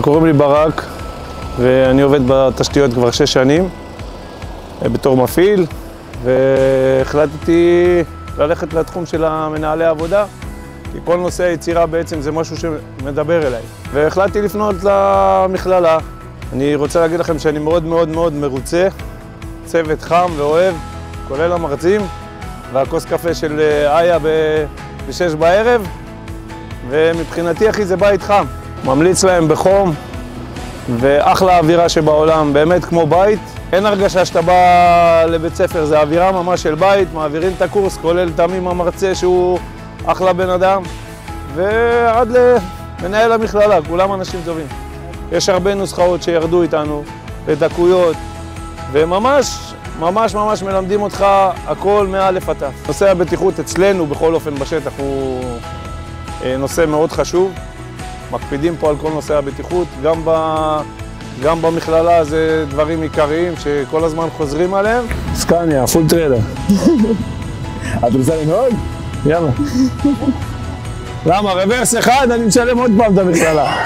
קוראים לי ברק ואני עובד בתשתיות כבר 6 שנים בתור מפעיל, והחלטתי ללכת לתחום של מנהלי העבודה כי כל נושא היצירה בעצם זה משהו שמדבר אליי, והחלטתי לפנות למכללה. אני רוצה להגיד לכם שאני מאוד מאוד מאוד מרוצה, צוות חם ואוהב, כולל המרצים והכוס קפה של איה ב-6 בערב, ומבחינתי אחי זה בית חם. ממליץ להם בחום, ואחלה אווירה שבעולם, באמת כמו בית. אין הרגשה שאתה בא לבית ספר, זה אווירה ממש של בית, מעבירים את הקורס, כולל תמים המרצה שהוא אחלה בן אדם, ועד למנהל המכללה, כולם אנשים טובים. יש הרבה נוסחאות שירדו איתנו, לדקויות, וממש ממש ממש מלמדים אותך הכל מאלף עד תף. נושא הבטיחות אצלנו בכל אופן בשטח הוא נושא מאוד חשוב. מקפידים פה על כל נושא הבטיחות, גם במכללה זה דברים עיקריים שכל הזמן חוזרים עליהם. סקניה, פול טריידר. את רוצה לנהוג? יאללה. למה? רוורס אחד, אני משלם עוד פעם את המכללה.